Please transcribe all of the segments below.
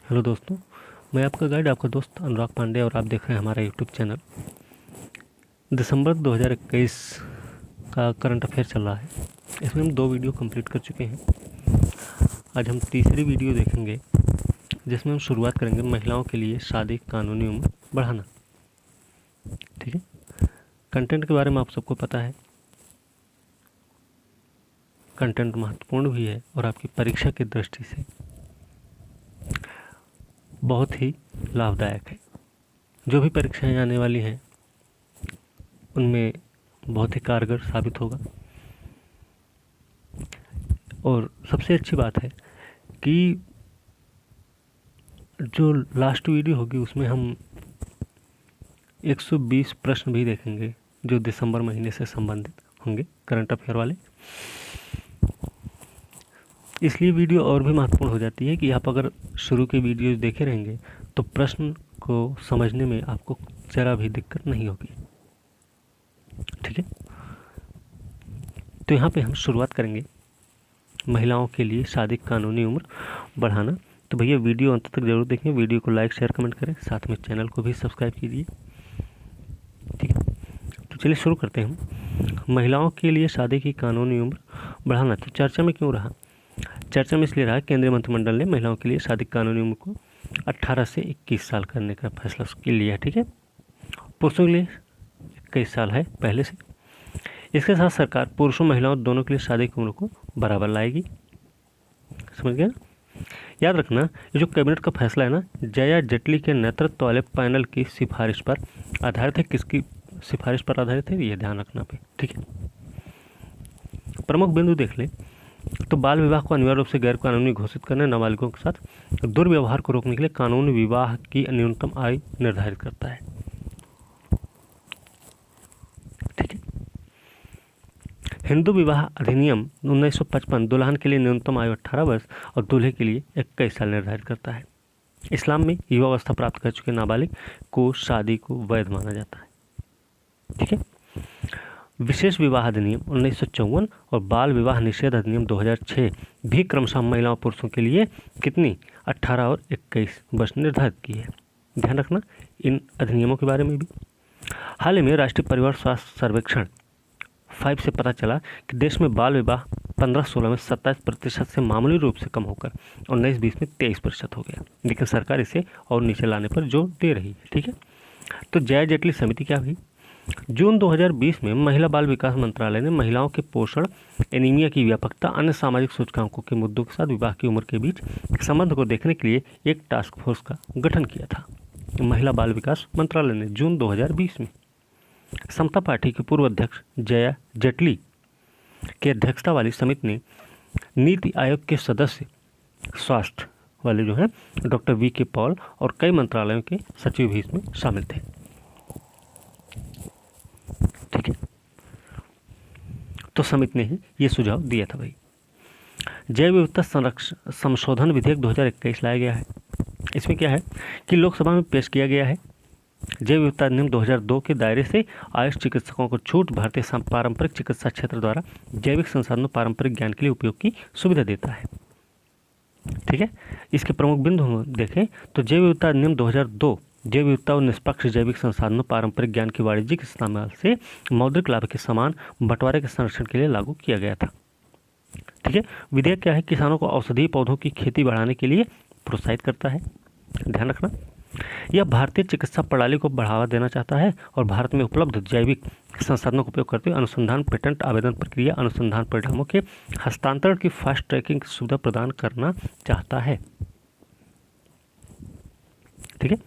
Hello दोस्तों, मैं आपका गाइड, आपका दोस्त अनुराग पांडे और आप देख रहे हैं हमारा यूट्यूब चैनल। दिसंबर 2021 का करंट अफेयर चल रहा है। इसमें हम 2 वीडियो कंप्लीट कर चुके हैं। आज हम तीसरी वीडियो देखेंगे जिसमें हम शुरुआत करेंगे महिलाओं के लिए शादी कानूनी उम्र बढ़ाना। ठीक है, कंटेंट के बारे में आप सबको पता है। कंटेंट महत्वपूर्ण भी है और आपकी परीक्षा की दृष्टि से बहुत ही लाभदायक है। जो भी परीक्षाएं आने वाली हैं उनमें बहुत ही कारगर साबित होगा। और सबसे अच्छी बात है कि जो लास्ट वीडियो होगी उसमें हम 120 प्रश्न भी देखेंगे जो दिसंबर महीने से संबंधित होंगे, करंट अफेयर वाले। इसलिए वीडियो और भी महत्वपूर्ण हो जाती है कि आप अगर शुरू के वीडियो देखे रहेंगे तो प्रश्न को समझने में आपको ज़रा भी दिक्कत नहीं होगी। ठीक है, तो यहाँ पे हम शुरुआत करेंगे महिलाओं के लिए शादी कानूनी उम्र बढ़ाना। तो भैया वीडियो अंत तक जरूर देखें, वीडियो को लाइक शेयर कमेंट करें, साथ में चैनल को भी सब्सक्राइब कीजिए। ठीक है, तो चलिए शुरू करते हैं हम। महिलाओं के लिए शादी की कानूनी उम्र बढ़ाना तो चर्चा में क्यों रहा? चर्चा में इसलिए रहा केंद्रीय मंत्रिमंडल ने महिलाओं के लिए शादी कानूनी उम्र को 18 से 21 साल करने का फैसला लिया। ठीक है, पुरुषों के लिए 21 साल है पहले से। इसके साथ सरकार पुरुषों महिलाओं दोनों के लिए शादी की उम्र को बराबर लाएगी। समझ गया? याद रखना, ये जो कैबिनेट का फैसला है ना, जया जेटली के नेतृत्व वाले पैनल की सिफारिश पर आधारित है। किसकी सिफारिश पर आधारित है, ये ध्यान रखना पे। ठीक है, प्रमुख बिंदु देख ले तो बाल विवाह को अनिवार्य रूप से गैर कानूनी घोषित करने, नाबालिगों के साथ दुर्व्यवहार को रोकने के लिए कानूनी विवाह की न्यूनतम आयु निर्धारित करता है। ठीक है, हिंदू विवाह अधिनियम 1955 दुल्हन के लिए न्यूनतम आयु 18 वर्ष और दूल्हे के लिए 21 साल निर्धारित करता है। इस्लाम में युवावस्था प्राप्त कर चुके नाबालिग को शादी को वैध माना जाता है। ठीक है, विशेष विवाह अधिनियम 1954 और बाल विवाह निषेध अधिनियम 2006 भी क्रमशः महिलाओं पुरुषों के लिए कितनी 18 और 21 वर्ष निर्धारित की है। ध्यान रखना इन अधिनियमों के बारे में भी। हाल ही में राष्ट्रीय परिवार स्वास्थ्य सर्वेक्षण 5 से पता चला कि देश में बाल विवाह 15-16 में 27% से मामूली रूप से कम होकर 19-20 में 23% हो गया, लेकिन सरकार इसे और नीचे लाने पर जोर दे रही है। ठीक है, तो जया जेटली समिति क्या हुई? जून 2020 में महिला बाल विकास मंत्रालय ने महिलाओं के पोषण, एनीमिया की व्यापकता, अन्य सामाजिक सूचकांकों के मुद्दों के साथ विवाह की उम्र के बीच संबंध को देखने के लिए एक टास्क फोर्स का गठन किया था। महिला बाल विकास मंत्रालय ने जून 2020 में समता पार्टी के पूर्व अध्यक्ष जया जेटली की अध्यक्षता वाली समिति ने नीति आयोग के सदस्य स्वास्थ्य वाले जो हैं डॉक्टर वी.के. पॉल और कई मंत्रालयों के सचिव भी इसमें शामिल थे। ठीक है, तो समिति ने ही ये सुझाव दिया था भाई। जैव विविधता संरक्षण संशोधन विधेयक 2021 लाया गया है। इसमें क्या है कि लोकसभा में पेश किया गया है। जैव विविधता अधिनियम 2002 के दायरे से आयुष चिकित्सकों को छूट भारतीय पारंपरिक चिकित्सा क्षेत्र द्वारा जैविक संसाधनों पारंपरिक ज्ञान के लिए उपयोग की सुविधा देता है। ठीक है, इसके प्रमुख बिंदु हम देखें तो जैव विविधता अधिनियम 2002 जैव विविधता और निष्पक्ष जैविक संसाधनों पारंपरिक ज्ञान के वाणिज्यिक इस्तेमाल से मौद्रिक लाभ के समान बंटवारे के संरक्षण के लिए लागू किया गया था। ठीक है, विधेयक क्या है? किसानों को औषधीय पौधों की खेती बढ़ाने के लिए प्रोत्साहित करता है। ध्यान रखना, यह भारतीय चिकित्सा प्रणाली को बढ़ावा देना चाहता है और भारत में उपलब्ध जैविक संसाधनों का उपयोग करते हुए अनुसंधान, पेटेंट आवेदन प्रक्रिया, अनुसंधान परिणामों के हस्तांतरण की फास्ट ट्रैकिंग की सुविधा प्रदान करना चाहता है। ठीक है,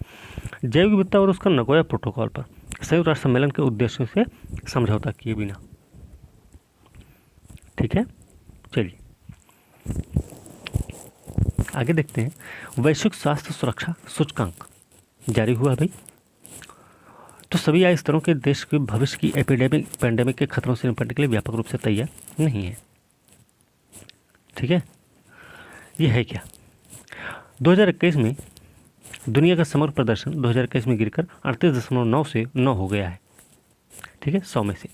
जैव विविधता और उसका नगोया प्रोटोकॉल पर संयुक्त राष्ट्र सम्मेलन के उद्देश्यों से समझौता किए बिना। ठीक है, चलिए आगे देखते हैं। वैश्विक स्वास्थ्य सुरक्षा सूचकांक जारी हुआ भाई। तो सभी आय स्तरों के देश के भविष्य की पैंडेमिक के खतरों से निपटने के लिए व्यापक रूप से तैयार नहीं है। ठीक है, ये है क्या? 2021 में दुनिया का समग्र प्रदर्शन 2021 में गिरकर 38.9 से 9 हो गया है। ठीक है, 100 में से,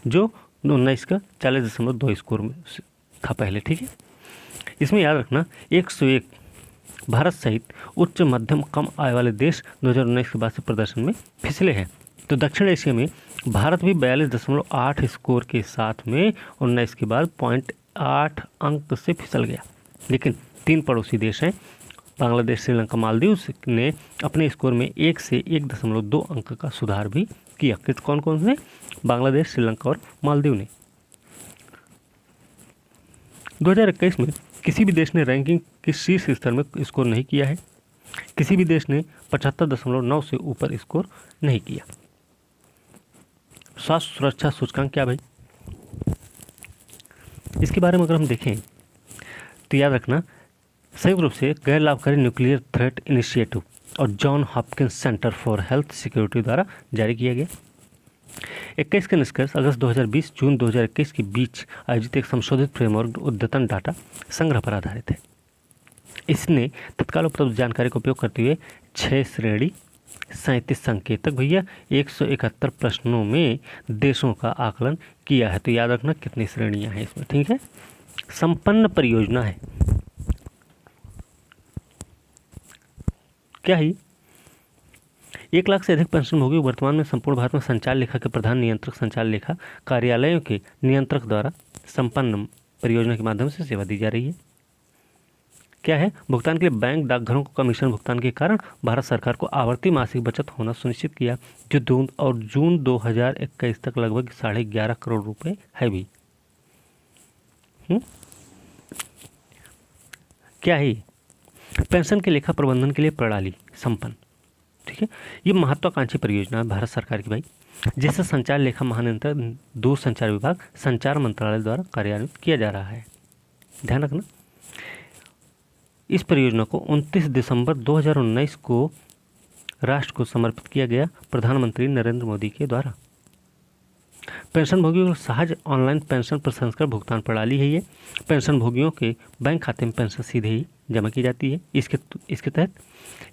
जो 19 का 40.2 स्कोर में था पहले। ठीक है, इसमें याद रखना 101 भारत सहित उच्च मध्यम कम आय वाले देश 2019 के बाद से प्रदर्शन में फिसले हैं। तो दक्षिण एशिया में भारत भी 42.8 स्कोर के साथ में 19 के बाद 0.8 अंक से फिसल गया। लेकिन 3 पड़ोसी देश हैं, बांग्लादेश, श्रीलंका, मालदीव ने अपने स्कोर में 1 से 1.2 अंक का सुधार भी किया। किस कौन कौन ने? बांग्लादेश, श्रीलंका और मालदीव ने। 2021 में किसी भी देश ने रैंकिंग के शीर्ष स्तर में स्कोर नहीं किया है। किसी भी देश ने 75.9 से ऊपर स्कोर नहीं किया। स्वास्थ्य सुरक्षा सूचकांक क्या भाई? इसके बारे में अगर हम देखें तो याद रखना, संयुक्त रूप से गैर लाभकारी न्यूक्लियर थ्रेट इनिशिएटिव और John Hopkins centre for health security द्वारा जारी किया गया। 21 के निष्कर्ष अगस्त 2020 जून 2021 के बीच आयोजित एक संशोधित फ्रेमवर्क अद्यतन डाटा संग्रह पर आधारित है। इसने तत्काल उपलब्ध जानकारी का उपयोग करते हुए 6 श्रेणी 37 संकेतक भैया 171 प्रश्नों में देशों का आकलन किया है। तो याद रखना कितनी श्रेणियां हैं इसमें, ठीक है। संपन्न परियोजना है क्या ही 1 लाख से अधिक पेंशनभोगी वर्तमान में संपूर्ण भारत में संचार लेखा के प्रधान नियंत्रक संचार लेखा कार्यालयों के नियंत्रक द्वारा संपन्न परियोजना के माध्यम से सेवा दी जा रही है। क्या है? भुगतान के लिए बैंक डाकघरों को कमीशन भुगतान के कारण भारत सरकार को आवर्ती मासिक बचत होना सुनिश्चित किया, जो जून 2021 तक लगभग 11.5 करोड़ रुपए है भी। क्या है? पेंशन के लेखा प्रबंधन के लिए प्रणाली संपन्न, ठीक है। ये महत्वाकांक्षी परियोजना है भारत सरकार की भाई, जिसे संचार लेखा महानियंत्रक दूरसंचार विभाग संचार मंत्रालय द्वारा कार्यान्वित किया जा रहा है। ध्यान रखना, इस परियोजना को 29 दिसंबर 2019 को राष्ट्र को समर्पित किया गया प्रधानमंत्री नरेंद्र मोदी के द्वारा। पेंशन भोगियों को सहज ऑनलाइन पेंशन प्रसंस्करण भुगतान प्रणाली है ये। पेंशन भोगियों के बैंक खाते में पेंशन सीधे ही जमा की जाती है। इसके तहत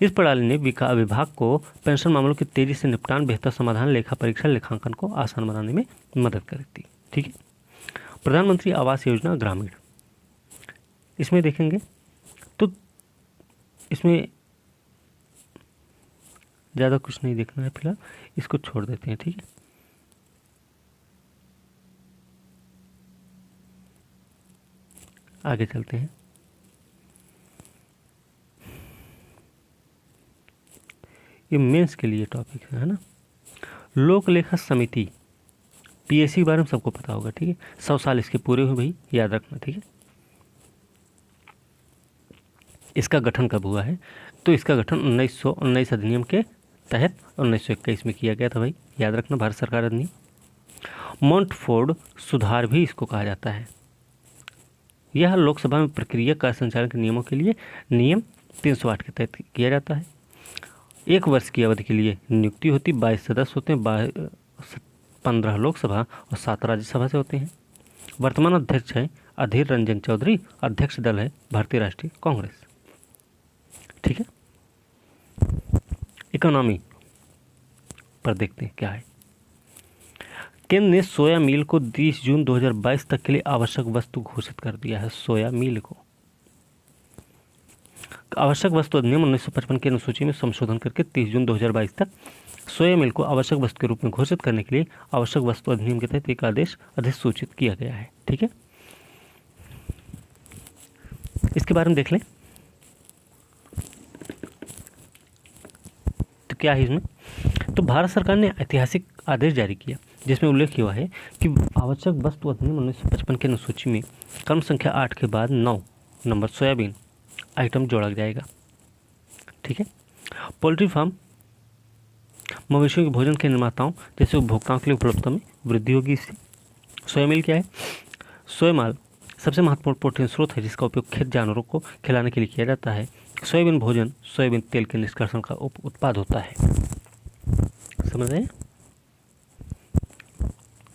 इस प्रणाली ने विभाग को पेंशन मामलों के तेजी से निपटान, बेहतर समाधान, लेखा परीक्षण, लेखांकन को आसान बनाने में मदद करती, ठीक है। प्रधानमंत्री आवास योजना ग्रामीण, इसमें देखेंगे तो इसमें ज़्यादा कुछ नहीं देखना है फिलहाल, इसको छोड़ देते हैं, ठीक है। आगे चलते हैं। ये मेंस के लिए टॉपिक है ना। लोक लेखा समिति पीएससी के बारे में सबको पता होगा, ठीक है। 100 साल इसके पूरे हुए भाई, याद रखना, ठीक है। इसका गठन कब हुआ है? तो इसका गठन 1919 अधिनियम के तहत 1921 में किया गया था भाई, याद रखना, भारत सरकार अधिनियम। मॉन्टफोर्ड सुधार भी इसको कहा जाता है। यह लोकसभा में प्रक्रिया का संचालन के नियमों के लिए नियम 308 के तहत किया जाता है। 1 वर्ष की अवधि के लिए नियुक्ति होती, 22 सदस्य होते हैं, 15 लोकसभा और 7 राज्यसभा से होते हैं। वर्तमान अध्यक्ष है अधीर रंजन चौधरी, अध्यक्ष दल है भारतीय राष्ट्रीय कांग्रेस, ठीक है। इकोनॉमी पर देखते हैं क्या है। केंद्र ने सोया मील को 30 जून 2022 तक के लिए आवश्यक वस्तु घोषित कर दिया है। सोया मील को आवश्यक वस्तु अधिनियम 1955 की अनुसूची में संशोधन करके 30 जून 2022 तक सोया मील को आवश्यक वस्तु के रूप में घोषित करने के लिए आवश्यक वस्तु अधिनियम के तहत एक आदेश अधिसूचित किया गया है, ठीक है। इसके बारे में देख लें तो क्या है इसमें। तो भारत सरकार ने ऐतिहासिक आदेश जारी किया जिसमें उल्लेख हुआ है कि आवश्यक वस्तु अधिनियम 1955 के अनुसूची में क्रम संख्या 8 के बाद 9 नंबर सोयाबीन आइटम जोड़ा जाएगा, ठीक है। पोल्ट्री फार्म मवेशियों के भोजन के निर्माताओं जैसे उपभोक्ताओं के लिए उपलब्धता में वृद्धि होगी इससे। सोया मील क्या है? सोया माल सबसे महत्वपूर्ण प्रोटीन स्रोत है जिसका उपयोग खेत जानवरों को खिलाने के लिए किया जाता है। सोयाबीन भोजन सोयाबीन तेल के निष्कर्षण का उत्पाद होता है, समझ रहे हैं।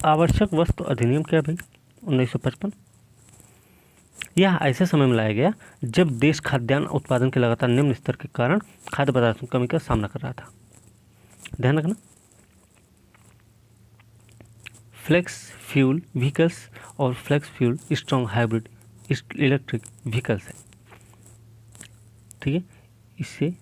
आवश्यक वस्तु अधिनियम क्या भाई? 1955। यह ऐसे समय में लाया गया जब देश खाद्यान्न उत्पादन के लगातार निम्न स्तर के कारण खाद्य पदार्थों की कमी का सामना कर रहा था। ध्यान रखना, फ्लेक्स फ्यूल व्हीकल्स और flex fuel strong hybrid electric vehicles है, ठीक ठीक है,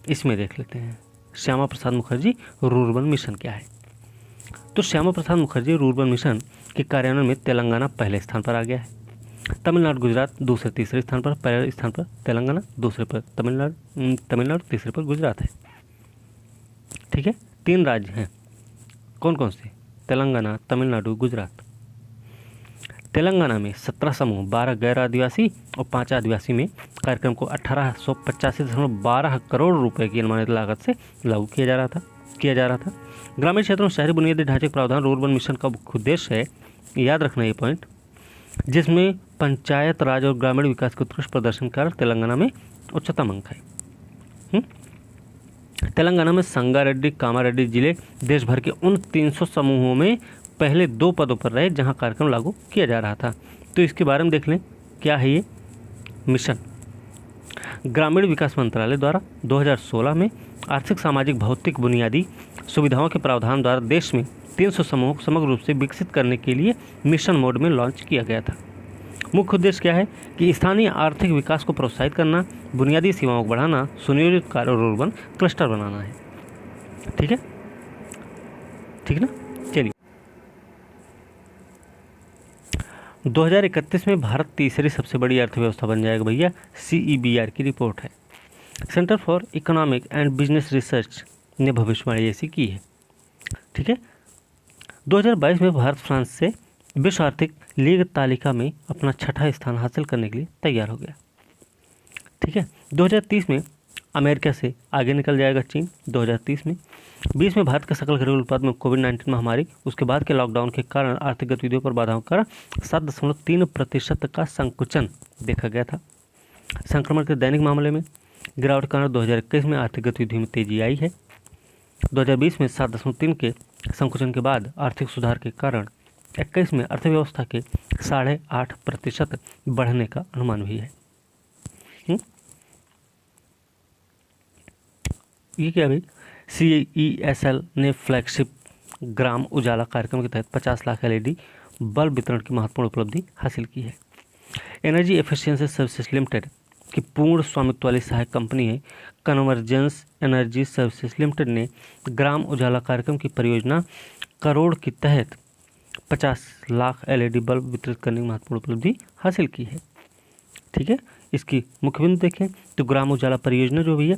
इसमें देख लेते हैं श्यामा प्रसाद मुखर्जी रूर्बन मिशन क्या है। तो श्यामा प्रसाद मुखर्जी रूर्बन मिशन के कार्यान्वयन में तेलंगाना पहले स्थान पर आ गया है। तमिलनाडु गुजरात दूसरे तीसरे स्थान पर, पहले स्थान पर तेलंगाना, दूसरे पर तमिलनाडु तीसरे पर गुजरात है। ठीक है, 3 राज्य हैं, कौन कौन से? तेलंगाना, तमिलनाडु, गुजरात। तेलंगाना में 17 समूह, 12 गैर आदिवासी और 5 आदिवासी में कार्यक्रम को 1885.12 करोड़ रुपए की अनुमानित लागत से लागू किया जा रहा था। ग्रामीण क्षेत्रों में शहरी बुनियादी ढांचे के प्रावधान रूर्बन मिशन का मुख्य उद्देश्य है, याद रखना ये पॉइंट, जिसमें पंचायत राज और ग्रामीण विकास के उत्कृष्ट प्रदर्शन कर तेलंगाना में उच्चतम अंक है। तेलंगाना में संगारेड्डी, कामारेड्डी जिले देश भर के उन 300 समूहों में पहले 2 पदों पर रहे जहां कार्यक्रम लागू किया जा रहा था। तो इसके बारे में देख लें, क्या है ये मिशन? ग्रामीण विकास मंत्रालय द्वारा 2016 में आर्थिक, सामाजिक, भौतिक बुनियादी सुविधाओं के प्रावधान द्वारा देश में 300 समूहों को समग्र रूप से विकसित करने के लिए मिशन मोड में लॉन्च किया गया था। मुख्य उद्देश्य क्या है कि स्थानीय आर्थिक विकास को प्रोत्साहित करना, बुनियादी सेवाओं को बढ़ाना, सुनियोजित कार्य और रूर्बन क्लस्टर बनाना है। ठीक है, ठीक ना? चलिए, 2031 में भारत तीसरी सबसे बड़ी अर्थव्यवस्था बन जाएगा भैया, CEBR की रिपोर्ट है। Centre for economic and business research ने भविष्यवाणी ऐसी की है। ठीक है, 2022 में भारत फ्रांस से विश्व आर्थिक लीग तालिका में अपना 6ठा स्थान हासिल करने के लिए तैयार हो गया। ठीक है, 2030 में अमेरिका से आगे निकल जाएगा चीन। 2030 में 20 में भारत के सकल घरेलू उत्पाद में कोविड-19 महामारी, उसके बाद के लॉकडाउन के कारण आर्थिक गतिविधियों पर बाधाओं का 7.3% का संकुचन देखा गया था। संक्रमण के दैनिक मामले में गिरावट के कारण 2021 में आर्थिक गतिविधियों में तेजी आई है। 2020 में 7.3 के संकुचन के बाद आर्थिक सुधार के कारण 21 में अर्थव्यवस्था के 8.5% बढ़ने का अनुमान भी है। ये क्या भाई? CESL ने फ्लैगशिप ग्राम उजाला कार्यक्रम के तहत 50 लाख LED बल्ब वितरण की महत्वपूर्ण उपलब्धि हासिल की है। एनर्जी एफिशिएंसी सर्विसेज लिमिटेड की पूर्ण स्वामित्व वाली सहायक कंपनी है कन्वर्जेंस एनर्जी सर्विसेज लिमिटेड ने ग्राम उजाला कार्यक्रम की परियोजना करोड़ के तहत 50 लाख LED बल्ब वितरित करने की महत्वपूर्ण उपलब्धि हासिल की है। ठीक है, इसकी मुख्य बिंदु देखें तो ग्राम उजाला परियोजना जो भी है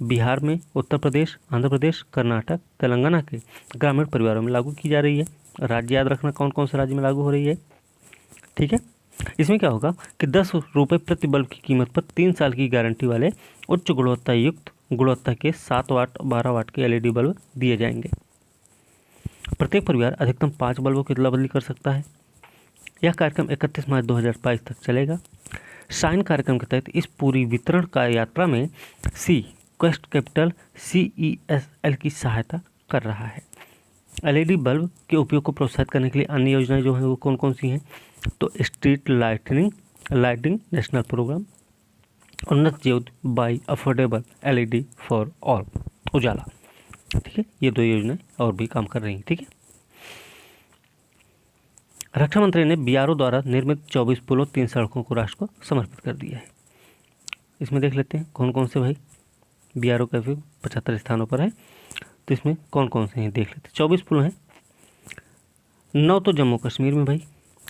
बिहार में, उत्तर प्रदेश, आंध्र प्रदेश, कर्नाटक, तेलंगाना के ग्रामीण परिवारों में लागू की जा रही है। राज्य याद रखना कौन कौन से राज्य में लागू हो रही है। ठीक है, इसमें क्या होगा कि 10 रुपये प्रति बल्ब की कीमत पर 3 साल की गारंटी वाले उच्च गुणवत्ता के 7 वाट 12 वाट के LED बल्ब दिए जाएंगे। प्रत्येक परिवार अधिकतम 5 बल्बों की अदला बदली कर सकता है। यह कार्यक्रम 31 मार्च 2022 तक चलेगा। शाइन कार्यक्रम के तहत इस पूरी वितरण का यात्रा में क्वेस्ट कैपिटल CESL की सहायता कर रहा है। LED बल्ब के उपयोग को प्रोत्साहित करने के लिए अन्य योजनाएं जो हैं वो कौन कौन सी हैं? तो street lighting national programme, Unnat Jyoti by affordable LED for all Ujala. ठीक है, ये 2 योजनाएं और भी काम कर रही हैं। ठीक है, रक्षा मंत्री ने BRO द्वारा निर्मित 24 पुलों 3 सड़कों को राष्ट्र को समर्पित कर दिया है। इसमें देख लेते हैं कौन कौन से भाई। BRO का भी 75 स्थानों पर है, तो इसमें कौन कौन से हैं देख लेते हैं। 24 पुल हैं, 9 तो जम्मू कश्मीर में भाई,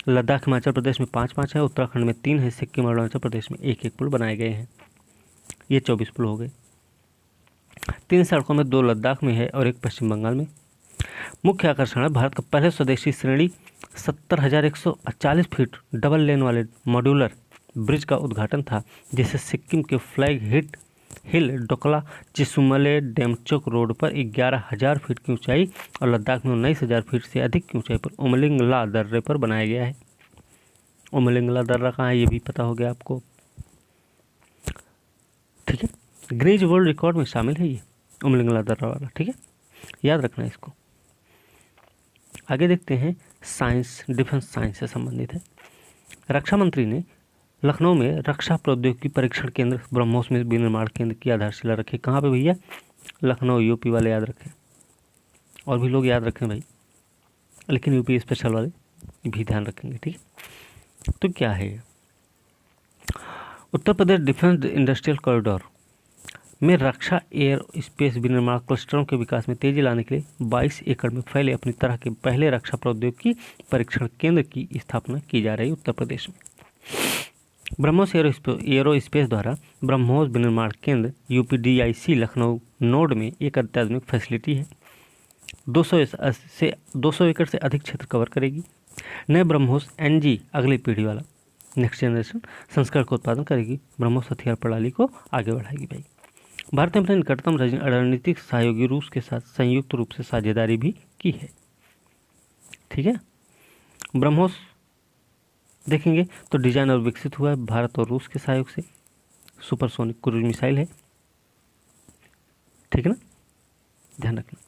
लद्दाख हिमाचल प्रदेश में 5 है, उत्तराखंड में 3 है, सिक्किम और अरुणाचल प्रदेश में 1 पुल बनाए गए हैं। ये 24 पुल हो गए। 3 सड़कों में 2 लद्दाख में है और 1 पश्चिम बंगाल में। मुख्य आकर्षण है भारत का पहले स्वदेशी श्रेणी 70,140 फीट डबल लेन वाले मॉड्यूलर ब्रिज का उद्घाटन था, जिसे सिक्किम के फ्लैग हिल डोकला चिसुमले डेमचोक रोड पर 11,000 फीट की ऊंचाई और लद्दाख में 19,000 फीट से अधिक की ऊंचाई पर उमलिंगला दर्रे पर बनाया गया है। उमलिंगला दर्रा कहाँ है ये भी पता हो गया आपको। ठीक है, गिनीज वर्ल्ड रिकॉर्ड में शामिल है ये उमलिंगला दर्रा वाला। ठीक है, याद रखना इसको। आगे देखते हैं साइंस, डिफेंस साइंस से संबंधित है। रक्षा मंत्री ने लखनऊ में रक्षा प्रौद्योगिकी परीक्षण केंद्र ब्रह्मोस में विनिर्माण केंद्र की आधारशिला रखी। कहाँ पे भैया? लखनऊ, यूपी वाले याद रखें, और भी लोग याद रखें भाई, लेकिन यूपी स्पेशल वाले भी ध्यान रखेंगे। ठीक है, तो क्या है Uttar Pradesh defence industrial corridor में रक्षा एयर स्पेस विनिर्माण क्लस्टरों के विकास में तेजी लाने के लिए 22 एकड़ में फैले अपनी तरह के पहले रक्षा प्रौद्योगिकी परीक्षण केंद्र की स्थापना की जा रही उत्तर प्रदेश में। ब्रह्मोस एरोस्पेस द्वारा ब्रह्मोस विनिर्माण केंद्र UPDIC लखनऊ नोड में एक अत्याधुनिक फैसिलिटी है। 200 एकड़ से अधिक क्षेत्र कवर करेगी। नए ब्रह्मोस NG अगली पीढ़ी वाला नेक्स्ट जनरेशन संस्करण का उत्पादन करेगी। ब्रह्मोस हथियार प्रणाली को आगे बढ़ाएगी। भाई, भारत ने अपने निकटतम रणनीतिक सहयोगी रूस के साथ संयुक्त रूप से साझेदारी भी की है। ठीक है, ब्रह्मोस देखेंगे तो डिजाइन और विकसित हुआ है भारत और रूस के सहयोग से। सुपरसोनिक क्रूज मिसाइल है। ठीक है ना, ध्यान रखना।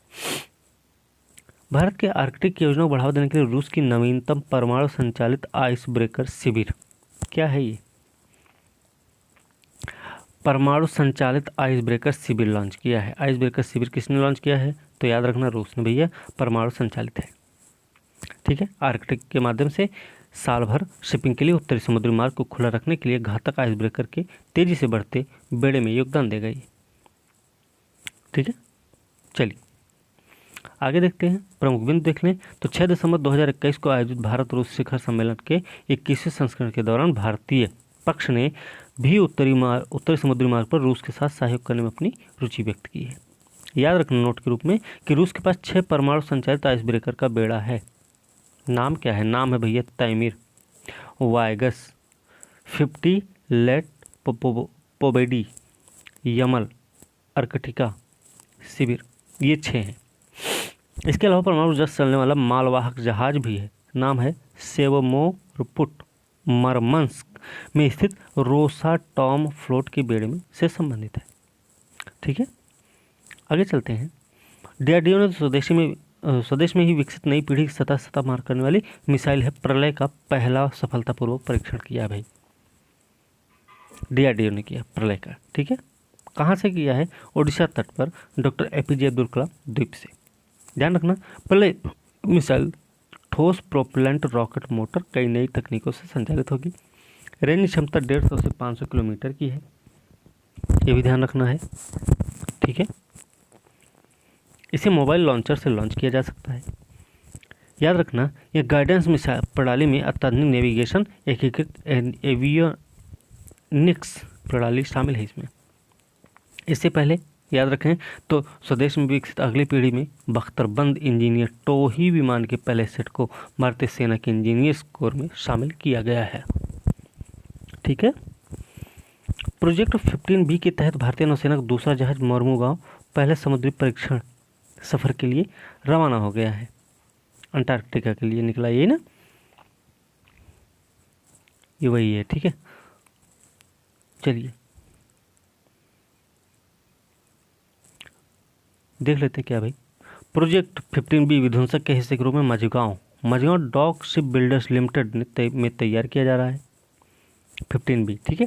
भारत के आर्कटिक योजना को बढ़ावा देने के लिए रूस की नवीनतम परमाणु संचालित आइस ब्रेकर शिविर, क्या है ये? परमाणु संचालित आइस ब्रेकर शिविर लॉन्च किया है। आइस ब्रेकर शिविर किसने लॉन्च किया है? तो याद रखना, रूस ने भैया। परमाणु संचालित है। ठीक है, आर्कटिक के माध्यम से साल भर शिपिंग के लिए उत्तरी समुद्री मार्ग को खुला रखने के लिए घातक आइस ब्रेकर के तेजी से बढ़ते बेड़े में योगदान देगा ये। ठीक है, चलिए आगे देखते हैं। प्रमुख बिंदु देख लें तो 6 दिसंबर 2021 को आयोजित भारत रूस शिखर सम्मेलन के 21वें संस्करण के दौरान भारतीय पक्ष ने भी उत्तरी समुद्री मार्ग पर रूस के साथ सहयोग करने में अपनी रुचि व्यक्त की है। याद रखना नोट के रूप में कि रूस के पास 6 परमाणु संचालित आइस ब्रेकर का बेड़ा है। नाम क्या है? नाम है भैया तैमीर, वायगस, 50 लेट पोबेडी, यमल, अर्कटिका, शिविर, ये 6 हैं। इसके अलावा परमाणु ऊर्जा से चलने वाला मालवाहक जहाज भी है। नाम है सेवमोरपुट, मरमंस्क में स्थित रोसाटॉम फ्लोट के बेड़े में से संबंधित है। ठीक है, आगे चलते हैं। DRDO ने स्वदेश में ही विकसित नई पीढ़ी की सतह मार करने वाली मिसाइल है प्रलय का पहला सफलतापूर्वक परीक्षण किया भाई। DRDO ने किया प्रलय का। ठीक है, कहाँ से किया है? ओडिशा तट पर डॉक्टर APJ अब्दुल कलाम द्वीप से। ध्यान रखना, प्रलय मिसाइल ठोस प्रोपेलेंट रॉकेट मोटर कई नई तकनीकों से संचालित होगी। रेंज क्षमता 150 से 500 किलोमीटर की है, ये भी ध्यान रखना है। ठीक है, इसे मोबाइल लॉन्चर से लॉन्च किया जा सकता है। याद रखना, यह गाइडेंस मिसाइल प्रणाली में अत्याधुनिक नेविगेशन एकीकृत एवियोनिक्स प्रणाली शामिल है इसमें। इससे पहले याद रखें तो स्वदेश में विकसित अगली पीढ़ी में बख्तरबंद इंजीनियर टोही विमान के पहले सेट को भारतीय सेना के इंजीनियर्स कोर में शामिल किया गया है। ठीक है, प्रोजेक्ट 15B के तहत भारतीय नौसेना का दूसरा जहाज मोरमुगांव पहले समुद्री परीक्षण सफर के लिए रवाना हो गया है। अंटार्कटिका के लिए निकला, ये ना, ये वही है। ठीक है, चलिए देख लेते हैं क्या भाई। प्रोजेक्ट 15B विध्वंसक के हिस्से के रूप में Mazagon dock ship builders limited में तैयार किया जा रहा है 15B। ठीक है,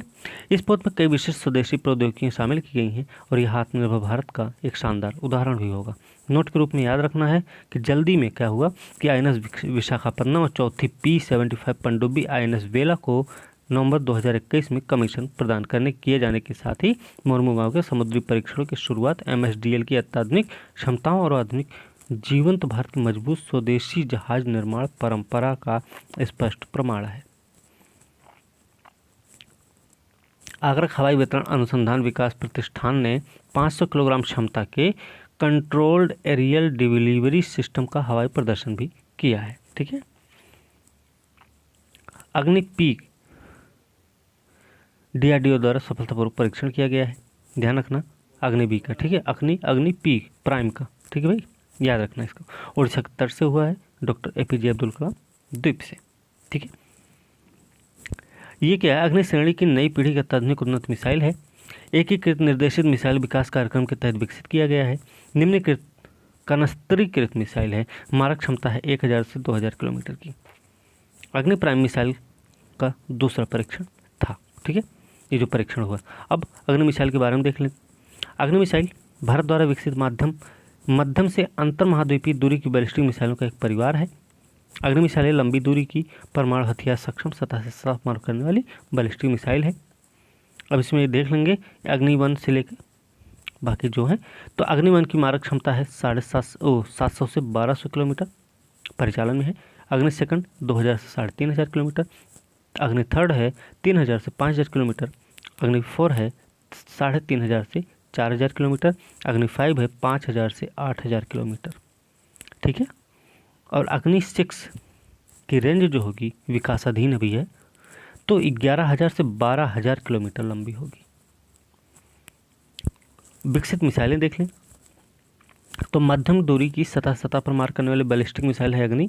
इस पोत में कई विशिष्ट स्वदेशी प्रौद्योगिकियां शामिल की गई हैं और यह आत्मनिर्भर भारत का एक शानदार उदाहरण भी होगा। नोट के रूप में याद रखना है कि जल्दी में क्या हुआ कि INS विशाखापट्टनम और चौथी P-75 पनडुब्बी INS वेला को नवंबर 2021 में कमीशन प्रदान किए जाने के साथ ही मोरमुगांव के समुद्री परीक्षणों की शुरुआत MSDL की अत्याधुनिक क्षमताओं और आधुनिक जीवंत भारत की मजबूत स्वदेशी जहाज निर्माण परंपरा का स्पष्ट प्रमाण है। आगरा हवाई वितरण अनुसंधान विकास प्रतिष्ठान ने 500 किलोग्राम क्षमता के कंट्रोल्ड एरियल डिलीवरी सिस्टम का हवाई प्रदर्शन भी किया है। ठीक है, अग्नि पीक DRDO द्वारा सफलतापूर्वक परीक्षण किया गया है। ध्यान रखना, अग्नि बी का। ठीक है, अग्नि पीक प्राइम का। ठीक है भाई, याद रखना इसको। उड़ीसा के तट से हुआ है, डॉक्टर APJ अब्दुल कलाम द्वीप से। ठीक है, ये क्या है? अग्नि श्रेणी की नई पीढ़ी का अत्याधुनिक उन्नत मिसाइल है। एकीकृत निर्देशित मिसाइल विकास कार्यक्रम के तहत विकसित किया गया है। निम्नलिखित कनस्त्रीकृत मिसाइल है। मारक क्षमता है 1000 से 2000 किलोमीटर की। अग्नि प्राइम मिसाइल का दूसरा परीक्षण था। ठीक है, ये जो परीक्षण हुआ। अब अग्नि मिसाइल के बारे में देख लें। अग्नि मिसाइल भारत द्वारा विकसित मध्यम से अंतर महाद्वीपीय दूरी की बैलिस्टिक मिसाइलों का एक परिवार है। अग्नि मिसाइलें लंबी दूरी की परमाणु हथियार सक्षम सतह से साफ मार करने वाली बैलिस्टिक मिसाइल है। अब इसमें देख लेंगे अग्नि-1 से लेकर बाकी जो है। तो अग्नि-1 की मारक क्षमता है 700 से 1200 किलोमीटर, परिचालन में है। अग्नि-2 2000 से 3500 किलोमीटर। अग्नि-3 है 3000 से 5000 किलोमीटर। अग्नि-4 है 3500 से 4000 किलोमीटर। अग्नि-5 है 5000 से 8000 किलोमीटर, ठीक है। और अग्नि-6 की रेंज जो होगी विकासाधीन अभी है, तो 11000 से 12000 किलोमीटर लंबी होगी। विकसित मिसाइलें देख लें तो मध्यम दूरी की सतह पर मार करने वाली बैलिस्टिक मिसाइल है अग्नि।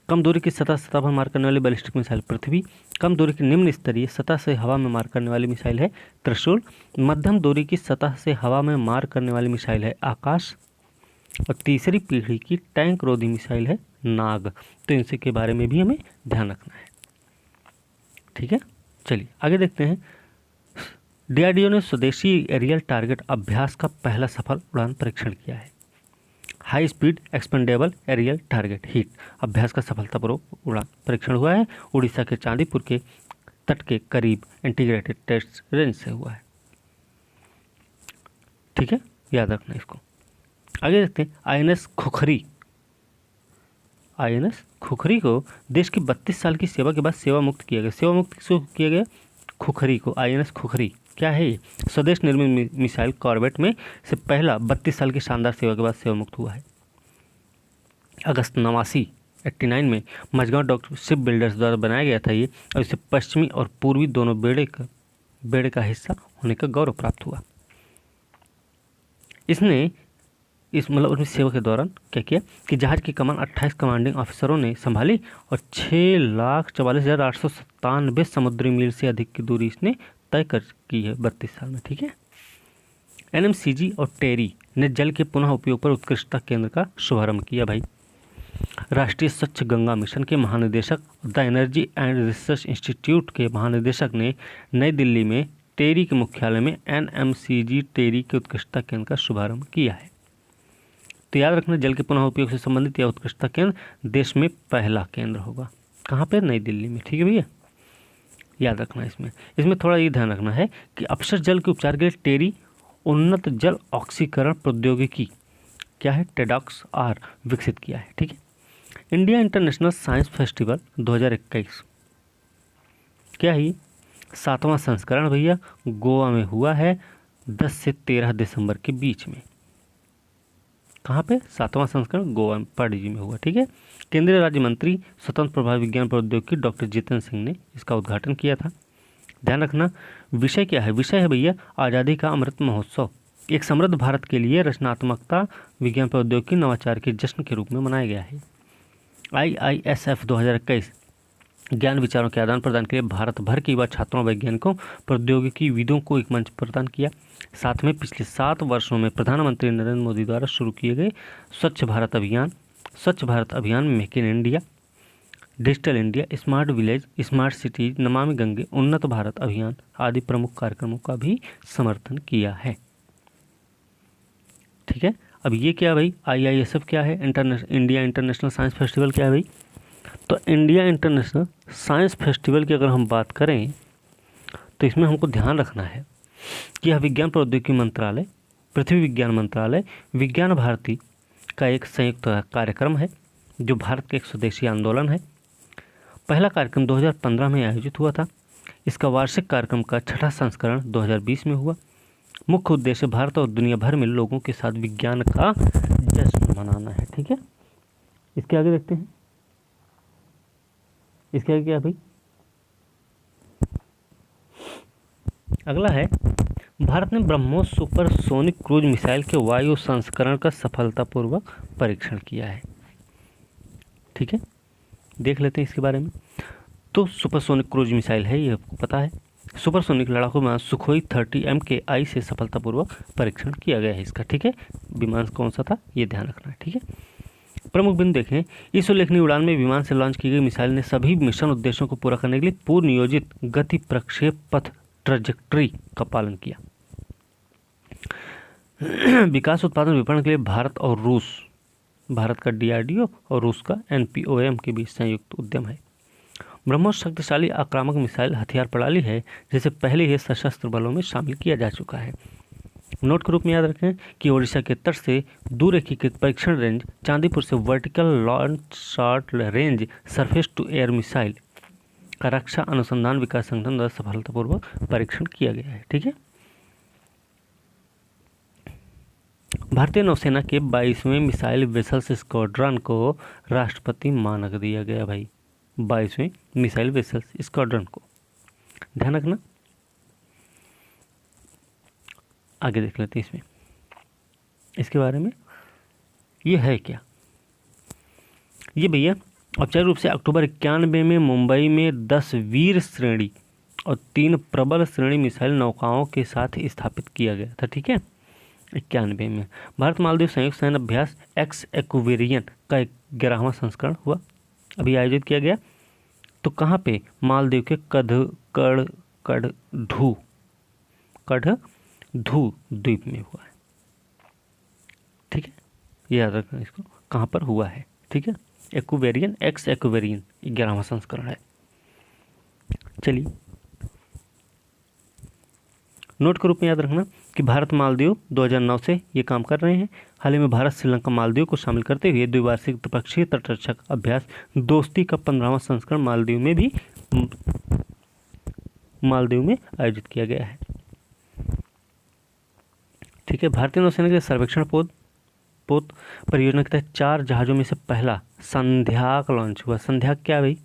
कम दूरी की सतह पर मार करने वाली बैलिस्टिक मिसाइल पृथ्वी। कम दूरी की निम्न स्तरीय सतह से हवा में मार करने वाली मिसाइल है त्रिशूल। मध्यम दूरी की सतह से हवा में मार करने वाली मिसाइल है आकाश। और तीसरी पीढ़ी की टैंक रोधी मिसाइल है नाग। तो इनसे के बारे में भी हमें ध्यान रखना है, ठीक है। चलिए आगे देखते हैं। डीआरडीओ ने स्वदेशी एरियल टारगेट अभ्यास का पहला सफल उड़ान परीक्षण किया है। High speed expendable aerial target HEAT Abhyas का सफलतापूर्वक उड़ान परीक्षण हुआ है। उड़ीसा के चांदीपुर के तट के करीब इंटीग्रेटेड टेस्ट रेंज से हुआ है, ठीक है, याद रखना इसको। आगे देखते हैं। आईएनएस खुखरी को देश की 32 साल की सेवा के बाद सेवा मुक्त किया गया। सेवा मुक्त किसको किया गया? खुखरी को। आईएनएस खुखरी क्या है ये? स्वदेश निर्मित मिसाइल कॉर्वेट में से पहला 32 साल की शानदार सेवा के बाद सेवा मुक्त हुआ है। अगस्त 89 में मझगांव डॉक्टर शिप बिल्डर्स द्वारा बनाया गया था ये, और इसे पश्चिमी और पूर्वी दोनों बेड़े का हिस्सा होने का गौरव प्राप्त हुआ। इसने अपनी सेवा के दौरान क्या किया कि जहाज की कमान 28 कमांडिंग ऑफिसरों ने संभाली और 6,44,897 समुद्री मील से अधिक की दूरी इसने तय कर की है 32 साल में, ठीक है। एनएमसीजी और टेरी ने जल के पुनः उपयोग पर उत्कृष्टता केंद्र का शुभारंभ किया भाई। राष्ट्रीय स्वच्छ गंगा मिशन के महानिदेशक the energy and research institute के महानिदेशक ने नई दिल्ली में टेरी के मुख्यालय में एनएमसीजी टेरी के उत्कृष्टता केंद्र का शुभारंभ किया है। तो याद रखना, जल के पुनः उपयोग से संबंधित यह उत्कृष्टता केंद्र देश में पहला केंद्र होगा। कहाँ पे? नई दिल्ली में, ठीक है भैया, याद रखना। इसमें थोड़ा ये ध्यान रखना है कि अपशिष्ट जल के उपचार के लिए टेरी उन्नत जल ऑक्सीकरण प्रौद्योगिकी क्या है, टेडॉक्स आर विकसित किया है, ठीक है। इंडिया इंटरनेशनल साइंस फेस्टिवल 2021 क्या है? 7वां संस्करण भैया गोवा में हुआ है 10 से 13 दिसंबर के बीच में। कहाँ पे? 7वां संस्करण गोवा में पणजी में हुआ, ठीक है। केंद्रीय राज्य मंत्री स्वतंत्र प्रभाव विज्ञान प्रौद्योगिकी डॉक्टर जितेंद्र सिंह ने इसका उद्घाटन किया था। ध्यान रखना विषय क्या है? विषय है भैया आज़ादी का अमृत महोत्सव, एक समृद्ध भारत के लिए रचनात्मकता विज्ञान प्रौद्योगिकी नवाचार के जश्न के रूप में मनाया गया है। IISF 2021 ज्ञान विचारों के आदान प्रदान के लिए भारत भर के युवा छात्रों, वैज्ञानिकों, प्रौद्योगिकी विदों को एक मंच प्रदान किया। साथ में पिछले 7 वर्षों में प्रधानमंत्री नरेंद्र मोदी द्वारा शुरू किए गए स्वच्छ भारत अभियान में make in India, digital India, smart village, smart cities, Namami Gange, उन्नत भारत अभियान आदि प्रमुख कार्यक्रमों का भी समर्थन किया है, ठीक है। अब ये क्या भाई? IISF क्या है? इंडिया इंटरनेशनल साइंस फेस्टिवल क्या है भाई? तो इंडिया इंटरनेशनल साइंस फेस्टिवल की अगर हम बात करें तो इसमें हमको ध्यान रखना है कि यह विज्ञान प्रौद्योगिकी मंत्रालय, पृथ्वी विज्ञान मंत्रालय, विज्ञान भारती का एक संयुक्त कार्यक्रम है जो भारत का एक स्वदेशी आंदोलन है। पहला कार्यक्रम 2015 में आयोजित हुआ था। इसका वार्षिक कार्यक्रम का 6ठा संस्करण 2020 में हुआ। मुख्य उद्देश्य भारत और दुनिया भर में लोगों के साथ विज्ञान का जश्न मनाना है, ठीक है। इसके आगे देखते हैं। इसके आगे क्या है भाई? अगला है भारत ने ब्रह्मोस सुपरसोनिक क्रूज मिसाइल के वायु संस्करण का सफलतापूर्वक परीक्षण किया है, ठीक है। देख लेते हैं इसके बारे में। तो सुपरसोनिक क्रूज मिसाइल है, ये आपको पता है। सुपरसोनिक लड़ाकू विमान सुखोई 30 MKI से सफलतापूर्वक परीक्षण किया गया है इसका, ठीक है। विमान कौन सा था ये ध्यान रखना है, ठीक है। प्रमुख बिंदु देखें। इस उल्लेखनीय उड़ान में विमान से लॉन्च की गई मिसाइल ने सभी मिशन उद्देश्यों को पूरा करने के लिए पूर्व नियोजित गति प्रक्षेप पथ ट्रजेक्टरी का पालन किया। विकास, उत्पादन, विपणन के लिए भारत का DRDO और रूस का NPOM के बीच संयुक्त उद्यम है। ब्रह्मोस शक्तिशाली आक्रामक मिसाइल हथियार प्रणाली है जिसे पहले ही सशस्त्र बलों में शामिल किया जा चुका है। नोट के रूप में याद रखें कि ओडिशा के तट से दूर एकीकृत परीक्षण रेंज चांदीपुर से vertical launch short range surface to air missile का रक्षा अनुसंधान विकास संगठन द्वारा सफलतापूर्वक परीक्षण किया गया है। ठीक है, भारतीय नौसेना के 22वें मिसाइल वेसल्स स्क्वाड्रन को राष्ट्रपति मानक दिया गया भाई। 22वें मिसाइल वेसल्स स्क्वाड्रन को ध्यान रखना। आगे देख लेते हैं इसमें, इसके बारे में। ये है क्या, ये भैया औपचारिक रूप से अक्टूबर 91 में मुंबई में 10 वीर श्रेणी और 3 प्रबल श्रेणी मिसाइल नौकाओं के साथ स्थापित किया गया था। ठीक है, 91 में भारत मालदीव संयुक्त सैन्य अभ्यास एक्स एक्वेरियन का 11वां संस्करण हुआ, अभी आयोजित किया गया। तो कहाँ पे, मालदीव के कढ़धू द्वीप में हुआ है। ठीक है, याद रखना इसको, कहाँ पर हुआ है। ठीक है, एक्वेरियन एक्स एक्वेरियन 11वां संस्करण है। चलिए, नोट के रूप में याद रखना कि भारत मालदीव 2009 से ये काम कर रहे हैं। हाल ही में भारत श्रीलंका मालदीव को शामिल करते हुए द्विवार्षिक त्रिपक्षीय तटरक्षक अभ्यास दोस्ती का 15वां संस्करण मालदीव में आयोजित किया गया है। ठीक है, भारतीय नौसेना के सर्वेक्षण पोत परियोजना के तहत 4 जहाजों में से पहला संध्याक लॉन्च हुआ। संध्याक क्या है भाई,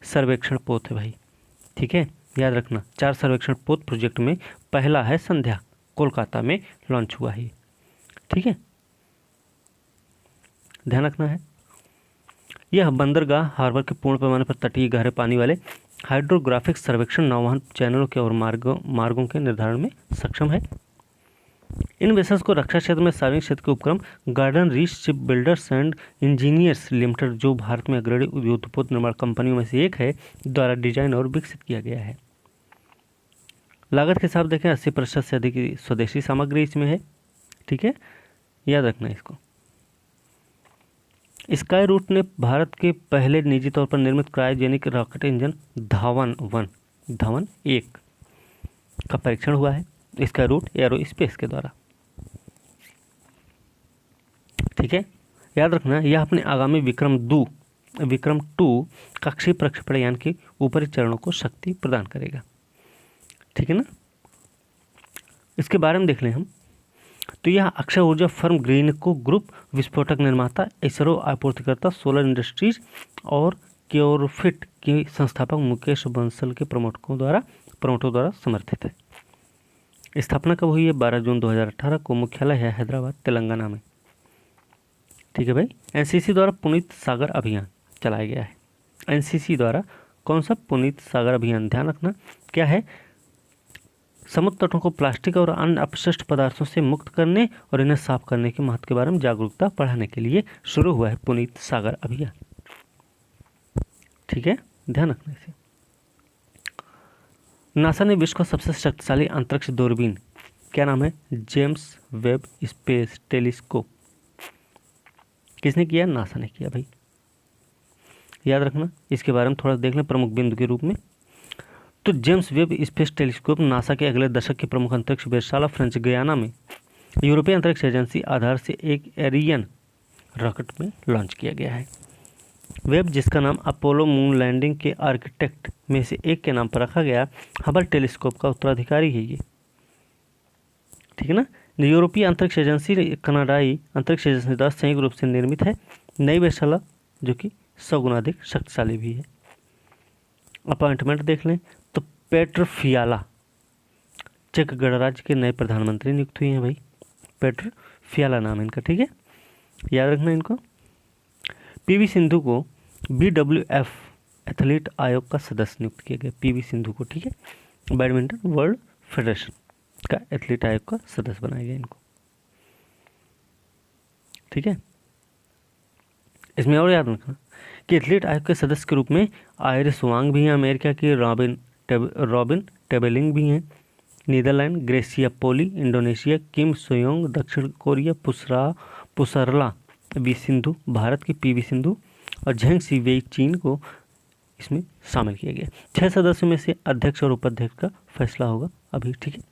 सर्वेक्षण पोत है भाई। ठीक है, याद रखना, 4 सर्वेक्षण पोत प्रोजेक्ट में पहला है संध्या, कोलकाता में लॉन्च हुआ है। ठीक है, ध्यान रखना है। यह बंदरगाह हार्बर के पूर्ण पैमाने पर तटीय गहरे पानी वाले हाइड्रोग्राफिक सर्वेक्षण नौवहन चैनलों के और मार्गों के निर्धारण में सक्षम है। इन वेसल्स को रक्षा क्षेत्र में सार्वजनिक क्षेत्र के उपक्रम garden reach ship builders and engineers limited, जो भारत में अग्रणी युद्धपोत निर्माण कंपनियों में से एक है, द्वारा डिजाइन और विकसित किया गया है। लागत के हिसाब देखें 80% से अधिक स्वदेशी सामग्री इसमें है। ठीक है, याद रखना इसको। स्काई रूट ने भारत के पहले निजी तौर पर निर्मित क्रायोजेनिक रॉकेट इंजन धावन 1 का परीक्षण हुआ है स्काई रूट एरोस्पेस के द्वारा। ठीक है, याद रखना, यह अपने आगामी विक्रम 2 कक्षीय प्रक्षेपण यान के ऊपरी चरणों को शक्ति प्रदान करेगा। ठीक है ना, इसके बारे में देख लें हम। तो यह अक्षय ऊर्जा फर्म ग्रीनको ग्रुप, विस्फोटक निर्माता, इसरो आपूर्तिकर्ता सोलर इंडस्ट्रीज और क्योरफिट के संस्थापक मुकेश बंसल के प्रमोटरों द्वारा समर्थित है। स्थापना कब हुई है, 12 जून 2018 को। मुख्यालय है हैदराबाद, तेलंगाना में। ठीक है भाई, एनसीसी द्वारा पुनीत सागर अभियान चलाया गया है। एनसीसी द्वारा कौन सा पुनीत सागर अभियान, ध्यान रखना क्या है, समुद्र तटों को प्लास्टिक और अन्य अपशिष्ट पदार्थों से मुक्त करने और इन्हें साफ करने के महत्व के बारे में जागरूकता बढ़ाने के लिए शुरू हुआ है पुनीत सागर अभियान। ठीक है, ध्यान रखना इसे। नासा ने विश्व का सबसे शक्तिशाली अंतरिक्ष दूरबीन, क्या नाम है, जेम्स वेब स्पेस टेलीस्कोप, किसने किया, नासा ने किया भाई। याद रखना, इसके बारे में थोड़ा देख लें प्रमुख बिंदु के रूप में। तो James Webb space telescope NASA के अगले दशक की प्रमुख अंतरिक्ष वेधशाला फ्रेंच गयाना में यूरोपीय अंतरिक्ष एजेंसी आधार से एक एरियन रॉकेट में लॉन्च किया गया है। वेब, जिसका नाम अपोलो मून लैंडिंग के आर्किटेक्ट में से एक के नाम पर रखा गया, हबल टेलीस्कोप का उत्तराधिकारी है ये। ठीक है ना, यूरोपीय अंतरिक्ष एजेंसी कनाडाई अंतरिक्ष एजेंसी द्वारा संयुक्त रूप से निर्मित है नई वेधशाला, जो कि 100 गुना अधिक शक्तिशाली भी है। अपॉइंटमेंट देख लें तो पेट्र फियाला चेक गणराज्य के नए प्रधानमंत्री नियुक्त हुए हैं भाई। पेट्र फियाला नाम है इनका। ठीक है, याद रखना इनको। पीवी सिंधु को BWF एथलीट आयोग का सदस्य नियुक्त किया गया, पीवी सिंधु को। ठीक है, बैडमिंटन वर्ल्ड फेडरेशन का एथलीट आयोग का सदस्य बनाया गया इनको। ठीक है, इसमें और याद रखना कि एथलीट आयोग के सदस्य के रूप में आयरिस वांग भी हैं, अमेरिका की रॉबिन टेबलिंग भी हैं, नीदरलैंड ग्रेसिया पोली, इंडोनेशिया किम सोयोंग, दक्षिण कोरिया पुसरला वी सिंधु, भारत की पीवी सिंधु और झेंग सी वेई चीन को इसमें शामिल किया गया। 6 सदस्यों में से अध्यक्ष और उपाध्यक्ष का फैसला होगा अभी, ठीक है।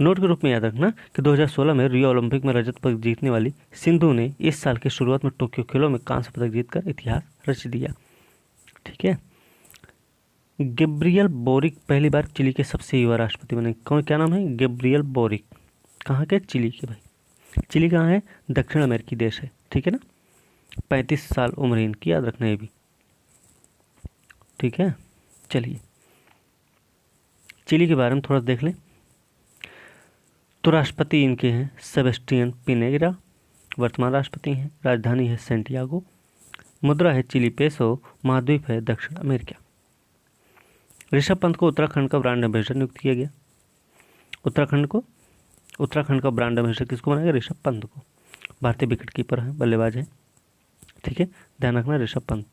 नोट के रूप में याद रखना कि 2016 में रियो ओलंपिक में रजत पदक जीतने वाली सिंधु ने इस साल की शुरुआत में टोक्यो खेलों में कांस्य पदक जीतकर इतिहास रच दिया, ठीक है। गैब्रियल बोरिक पहली बार चिली के सबसे युवा राष्ट्रपति बने। कौन, क्या नाम है? Gabriel boric. कहाँ के? चिली के भाई। चिली कहाँ है? दक्षिण अमेरिकी देश है, ठीक है ना। 35 साल उम्र इनकी, याद रखना ये भी, ठीक है। चलिए चिली के बारे में थोड़ा देख लें। तो राष्ट्रपति इनके हैं सेबेस्टियन पिनेरा, वर्तमान राष्ट्रपति हैं। राजधानी है सेंटियागो। मुद्रा है चिली पेसो। महाद्वीप है दक्षिण अमेरिका। ऋषभ पंत को उत्तराखंड का ब्रांड एम्बेसडर नियुक्त किया गया। उत्तराखंड का ब्रांड एम्बेसडर किसको बनाया गया? ऋषभ पंत को। भारतीय विकेट कीपर है, बल्लेबाज है, ठीक है, ध्यान रखना ऋषभ पंत।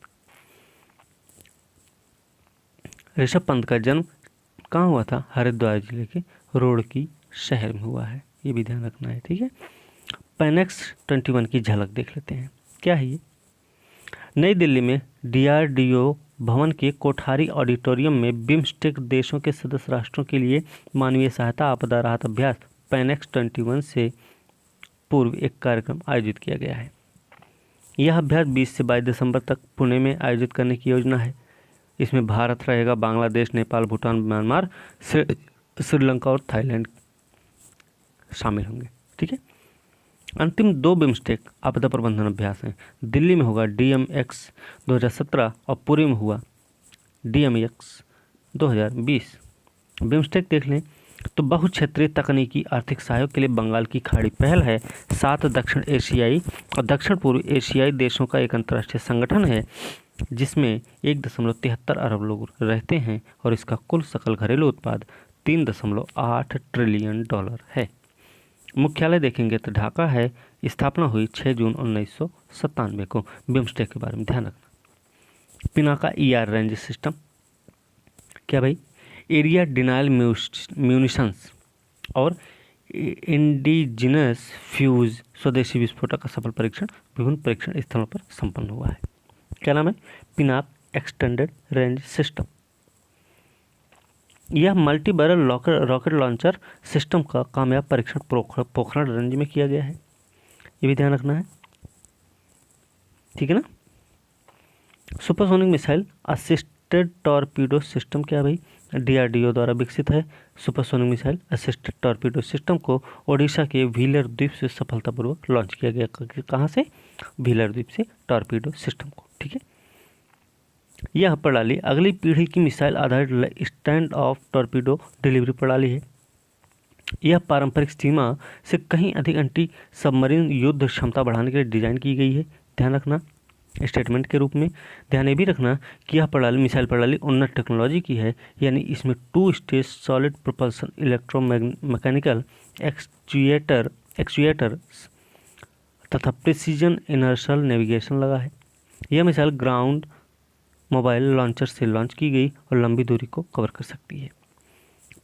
ऋषभ पंत का जन्म कहाँ हुआ था? हरिद्वार जिले के रुड़की शहर में हुआ है, ये भी ध्यान रखना है, ठीक है। पैनेक्स 21 की झलक देख लेते हैं, क्या है ये? नई दिल्ली में DRDO भवन के कोठारी ऑडिटोरियम में बिम्स्टेक देशों के सदस्य राष्ट्रों के लिए मानवीय सहायता आपदा राहत अभ्यास पैनेक्स 21 से पूर्व एक कार्यक्रम आयोजित किया गया है। यह अभ्यास 20 से 22 दिसंबर तक पुणे में आयोजित करने की योजना है। इसमें भारत रहेगा, बांग्लादेश, नेपाल, भूटान, म्यांमार, श्रीलंका और थाईलैंड शामिल होंगे, ठीक है। अंतिम 2 बिम्स्टेक आपदा प्रबंधन अभ्यास हैं। दिल्ली में होगा DMX 2017 और पुणे में हुआ DMX 2020। बिम्स्टेक देख लें तो बहुक्षेत्रीय तकनीकी आर्थिक सहयोग के लिए बंगाल की खाड़ी पहल है। 7 दक्षिण एशियाई और दक्षिण पूर्व एशियाई देशों का एक अंतर्राष्ट्रीय संगठन है जिसमें 1.73 अरब लोग रहते हैं और इसका कुल सकल घरेलू उत्पाद $3.8 ट्रिलियन है। मुख्यालय देखेंगे तो ढाका है। स्थापना हुई 6 जून 1997 को। बिम्स्टेक के बारे में ध्यान रखना। पिनाका ER रेंज सिस्टम, क्या भाई? एरिया डिनाइल म्यूनिशंस और इंडिजिनस फ्यूज स्वदेशी विस्फोटक का सफल परीक्षण विभिन्न परीक्षण स्थलों पर संपन्न हुआ है। क्या नाम है? Pinaka extended range system. यह multi barrel rocket launcher system का कामयाब परीक्षण पोखरण रेंज में किया गया है, ये भी ध्यान रखना है, ठीक है ना। Supersonic missile assisted torpedo system, क्या भाई? DRDO द्वारा विकसित है। Supersonic missile assisted torpedo system को ओडिशा के व्हीलर द्वीप से सफलतापूर्वक लॉन्च किया गया। कहाँ से? व्हीलर द्वीप से टॉर्पीडो सिस्टम को, ठीक है। यह प्रणाली अगली पीढ़ी की मिसाइल आधारित स्टैंड ऑफ टॉर्पीडो डिलीवरी प्रणाली है। यह पारंपरिक सीमा से कहीं अधिक एंटी सबमरीन युद्ध क्षमता बढ़ाने के लिए डिजाइन की गई है, ध्यान रखना स्टेटमेंट के रूप में। ध्यान ये भी रखना कि यह प्रणाली मिसाइल प्रणाली उन्नत टेक्नोलॉजी की है, यानी इसमें 2 stage solid propulsion electromechanical actuator तथा प्रिसीजन इनर्शियल नेविगेशन लगा है। यह मिसाइल ग्राउंड मोबाइल लॉन्चर से लॉन्च की गई और लंबी दूरी को कवर कर सकती है।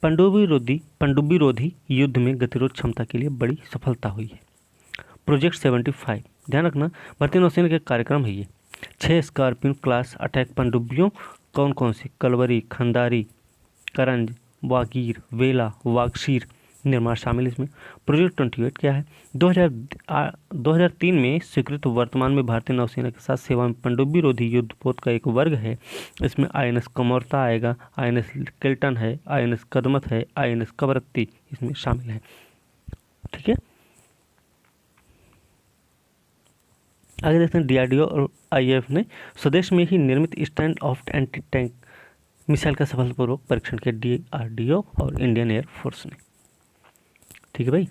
पनडुब्बी रोधी युद्ध में गतिरोध क्षमता के लिए बड़ी सफलता हुई है। प्रोजेक्ट 75, ध्यान रखना भारतीय नौसेना के कार्यक्रम है ये। 6 स्कॉर्पियन क्लास अटैक पनडुब्बियों कौन कौन सी? कलवरी, खंदारी, करंज, वागीर, वेला, वागशीर निर्माण शामिल इसमें। प्रोजेक्ट 28 क्या है? 2003 में स्वीकृत, वर्तमान में भारतीय नौसेना के साथ सेवा में पनडुब्बी रोधी युद्धपोत का एक वर्ग है। इसमें INS कमोरता आएगा, INS किल्टन है, INS कदमत है, INS कवरत्ती इसमें शामिल है, ठीक है। आगे देखते हैं DRDO और IAF ने स्वदेश में ही निर्मित stand of anti tank missile का सफलतापूर्वक परीक्षण किया, DRDO और इंडियन एयर फोर्स ने, ठीक है भाई।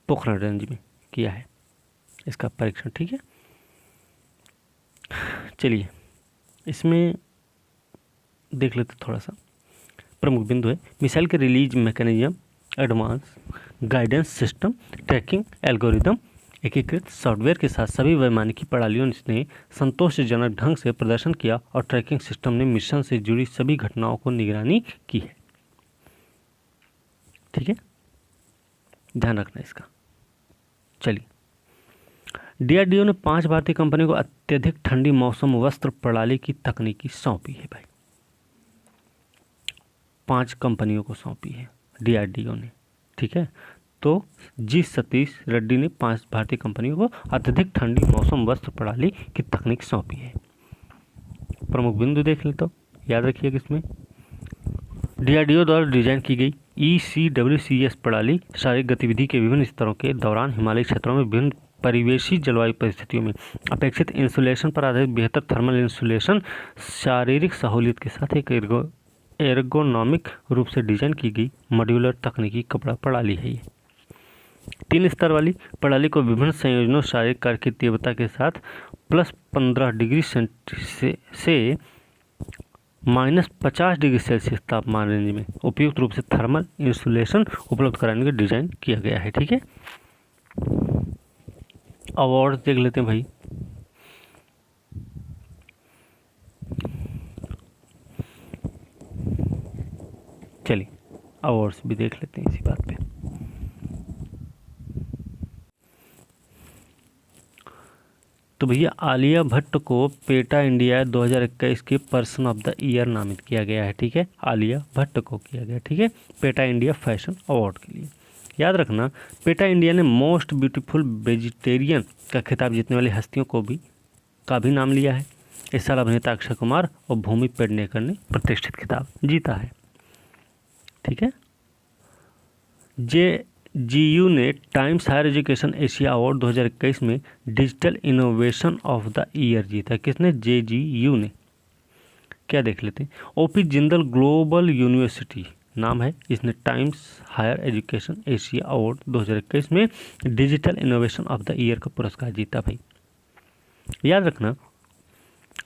पोखरण रेंज में किया है इसका परीक्षण, ठीक है। चलिए इसमें देख लेते थोड़ा सा प्रमुख बिंदु है। मिसाइल के release mechanism, advance guidance system, tracking algorithm, एकीकृत सॉफ्टवेयर के साथ सभी वैमानिकी प्रणालियों ने संतोषजनक ढंग से प्रदर्शन किया और ट्रैकिंग सिस्टम ने मिशन से जुड़ी सभी घटनाओं को निगरानी की है, ठीक है, ध्यान रखना इसका। चलिए DRDO ने 5 भारतीय कंपनियों को अत्यधिक ठंडी मौसम वस्त्र प्रणाली की तकनीकी सौंपी है भाई। 5 कंपनियों को सौंपी है DRDO ने, ठीक है। तो जी सतीश रेड्डी ने 5 भारतीय कंपनियों को अत्यधिक ठंडी मौसम वस्त्र प्रणाली की तकनीक सौंपी है। प्रमुख बिंदु देख ले तो याद रखिए किसमें, DRDO द्वारा डिजाइन की गई ECWCS प्रणाली शारीरिक गतिविधि के विभिन्न स्तरों के दौरान हिमालयी क्षेत्रों में विभिन्न परिवेशी जलवायु परिस्थितियों में अपेक्षित इंसुलेशन पर आधारित बेहतर थर्मल इंसुलेशन, शारीरिक सहूलियत के साथ एक एर्गोनॉमिक रूप से डिजाइन की गई मॉड्यूलर तकनीकी कपड़ा प्रणाली है। ये 3 स्तर वाली प्रणाली को विभिन्न संयोजनों शारीरिक कार्य की तीव्रता के साथ +15 डिग्री सेंटीग्रेड से -50 डिग्री सेल्सियस तापमान रेंज में उपयुक्त रूप से थर्मल इंसुलेशन उपलब्ध कराने का डिजाइन किया गया है, ठीक है। अवार्ड देख लेते हैं भाई। चलिए अवार्ड्स भी देख लेते हैं इसी बात पे। तो भैया आलिया भट्ट को पेटा इंडिया 2021 के पर्सन ऑफ द ईयर नामित किया गया है, ठीक है। आलिया भट्ट को किया गया, ठीक है, पेटा इंडिया फैशन अवार्ड के लिए। याद रखना पेटा इंडिया ने मोस्ट ब्यूटीफुल वेजिटेरियन का खिताब जीतने वाली हस्तियों का भी नाम लिया है। इस साल अभिनेता अक्षय कुमार और भूमि पेडनेकर ने प्रतिष्ठित खिताब जीता है, ठीक है। JGU ने Times Higher Education Asia award 2021 में digital innovation of the year जीता। किसने? JGU ने। क्या देख लेते हैं, OP जिंदल ग्लोबल यूनिवर्सिटी नाम है, इसने Times Higher Education Asia award 2021 में digital innovation of the year का पुरस्कार जीता भाई। याद रखना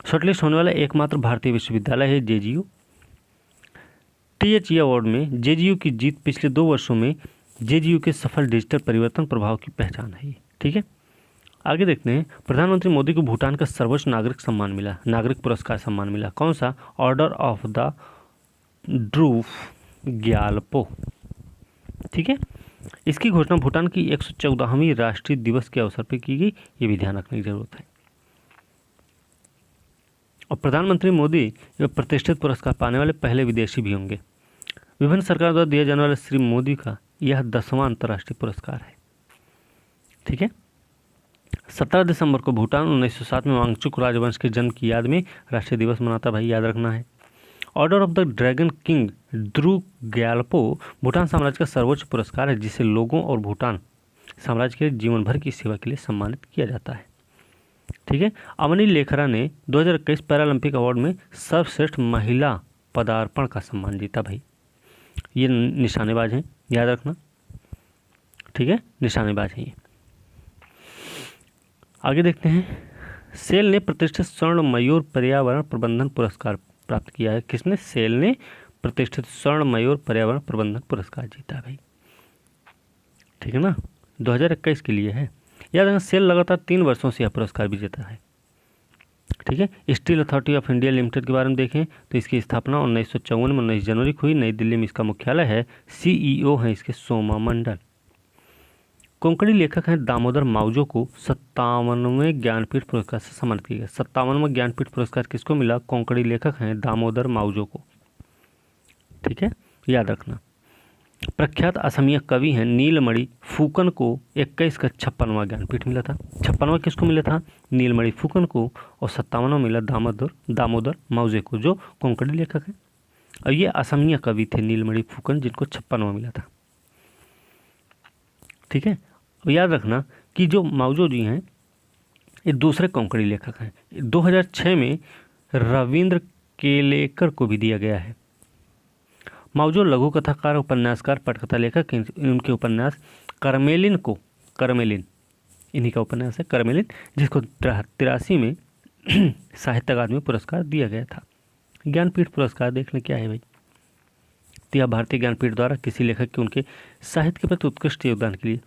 शॉर्टलिस्ट होने वाला एकमात्र भारतीय विश्वविद्यालय है JGU। THE अवार्ड में JGU की जीत पिछले 2 वर्षों में JGU के सफल डिजिटल परिवर्तन प्रभाव की पहचान है, ठीक है। आगे देखते हैं, प्रधानमंत्री मोदी को भूटान का सर्वोच्च नागरिक सम्मान मिला, नागरिक पुरस्कार सम्मान मिला। कौन सा? ऑर्डर ऑफ द ड्रूफ ग्यालपो, ठीक है। इसकी घोषणा भूटान की 114वीं राष्ट्रीय दिवस के अवसर पर की गई, ये भी ध्यान रखने की जरूरत है। और प्रधानमंत्री मोदी प्रतिष्ठित पुरस्कार पाने वाले पहले विदेशी भी होंगे। विभिन्न सरकार द्वारा दिया जाने वाले श्री मोदी का यह 10वां अंतर्राष्ट्रीय पुरस्कार है, ठीक है। 17 दिसंबर को भूटान 1907 में वांगचुक राजवंश के जन्म की याद में राष्ट्रीय दिवस मनाता भाई, याद रखना है। Order of the dragon king Drew Gyalpo Bhutan साम्राज्य का सर्वोच्च पुरस्कार है, जिसे लोगों और भूटान साम्राज्य के जीवन भर की सेवा के लिए सम्मानित किया जाता है, ठीक है। अवनी लेखरा ने 2021 पैरालंपिक अवार्ड में सर्वश्रेष्ठ महिला पदार्पण का सम्मान जीता भाई। ये निशानेबाज हैं, याद रखना, ठीक है, निशानेबाज हैं ये। आगे देखते हैं, सेल ने प्रतिष्ठित स्वर्ण मयूर पर्यावरण प्रबंधन पुरस्कार प्राप्त किया है। किसने? सेल ने प्रतिष्ठित स्वर्ण मयूर पर्यावरण प्रबंधन पुरस्कार जीता भाई, ठीक है ना, 2021 के लिए है। याद रखना सेल लगातार 3 वर्षों से यह पुरस्कार भी जीता है, ठीक है। Steel authority of India limited के बारे में देखें तो इसकी स्थापना 1954 में 19 जनवरी को हुई, नई दिल्ली में इसका मुख्यालय है। CEO हैं इसके सोमा मंडल। कोंकणी लेखक हैं दामोदर मावजो को 57वें ज्ञानपीठ पुरस्कार से सम्मानित किया गया। 57वां ज्ञानपीठ पुरस्कार किसको मिला? कोंकणी लेखक हैं दामोदर मावजो को, ठीक है, याद रखना। प्रख्यात असमिया कवि हैं नीलमणि फुकन को 21 का 56वां ज्ञानपीठ मिला था। 56वां किसको मिला था? नीलमणि फुकन को, और 57वां मिला दामोदर मावजे को, जो कोंकणी लेखक हैं। और ये असमिया कवि थे नीलमणि फुकन, जिनको 56वां मिला था, ठीक है। और याद रखना कि जो मावजो जी हैं ये दूसरे कोंकणी लेखक हैं। 2006 में रविंद्र केलेकर को भी दिया गया है। मावजो लघु कथाकार, उपन्यासकार, पटकथा लेखक। उनके उपन्यास करमेलिन इन्हीं का उपन्यास है करमेलिन, जिसको 83 में साहित्य अकादमी पुरस्कार दिया गया था। ज्ञानपीठ पुरस्कार देखने क्या है भाई, तो यह भारतीय ज्ञानपीठ द्वारा किसी लेखक के उनके साहित्य के प्रति उत्कृष्ट योगदान के लिए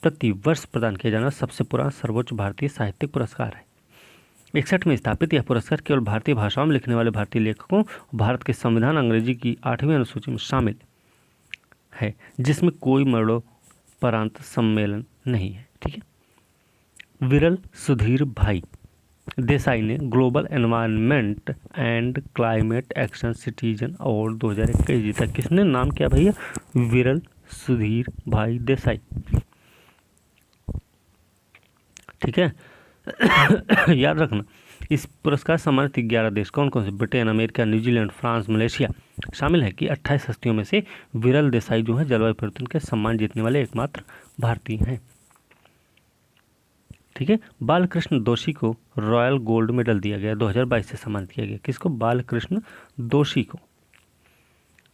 प्रति वर्ष प्रदान किया जाना सबसे पुराना सर्वोच्च भारतीय साहित्यिक पुरस्कार है। 61 में स्थापित यह पुरस्कार केवल भारतीय भाषाओं में लिखने वाले भारतीय लेखकों, भारत के संविधान अंग्रेजी की 8वीं अनुसूची में शामिल है, जिसमें कोई मरणोपरांत सम्मेलन नहीं है, ठीक है। विरल सुधीर भाई देसाई ने global environment and climate action citizen award 2021 जीता। किसने नाम किया भैया? विरल सुधीर भाई देसाई। ठीक है। याद रखना, इस पुरस्कार सम्मानित 11 देश कौन कौन से? Britain, America, New Zealand, France, Malaysia शामिल है कि 28 हस्तियों में से विरल देसाई जो है जलवायु परिवर्तन के सम्मान जीतने वाले एकमात्र भारतीय हैं। ठीक है। बालकृष्ण दोषी को रॉयल गोल्ड मेडल दिया गया, 2022 से सम्मानित किया गया। किसको? बालकृष्ण दोषी को।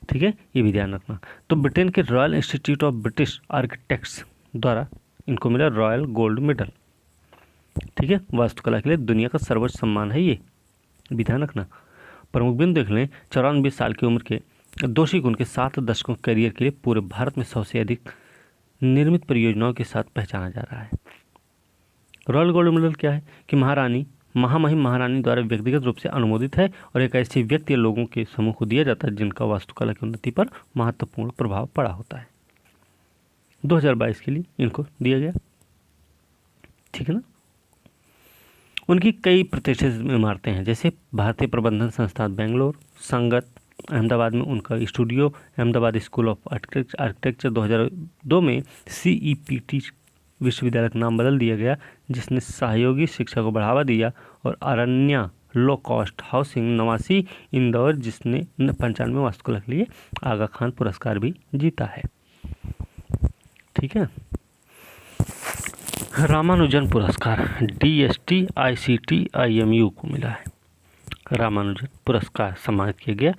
ठीक है, ये भी ध्यान रखना। तो ब्रिटेन के royal institute of British architects द्वारा इनको मिला रॉयल गोल्ड मेडल। ठीक है, वास्तुकला के लिए दुनिया का सर्वोच्च सम्मान है, ये भी ध्यान रखना। प्रमुख बिंदु देख लें, 94 साल की उम्र के दोषी को उनके 7 दशकों करियर के लिए पूरे भारत में 100 से अधिक निर्मित परियोजनाओं के साथ पहचाना जा रहा है। रॉयल गोल्ड मेडल क्या है कि महामहिम महारानी द्वारा व्यक्तिगत रूप से अनुमोदित है और एक ऐसे व्यक्ति या लोगों के समूह को दिया जाता है जिनका वास्तुकला की उन्नति पर महत्वपूर्ण प्रभाव पड़ा होता है। 2022 के लिए इनको दिया गया। ठीक है ना। उनकी कई प्रतिष्ठित इमारतें हैं, जैसे भारतीय प्रबंधन संस्थान बेंगलोर, संगत अहमदाबाद में उनका studio, Ahmedabad school of architecture 2002 में CEPT विश्वविद्यालय का नाम बदल दिया गया, जिसने सहयोगी शिक्षा को बढ़ावा दिया, और अरण्या लो कॉस्ट हाउसिंग 89 इंदौर, जिसने 95 वास्तुकला के लिए आगा खान पुरस्कार भी जीता है। ठीक है। रामानुजन पुरस्कार DST ICT IMU को मिला है। रामानुजन पुरस्कार सम्मानित किया गया।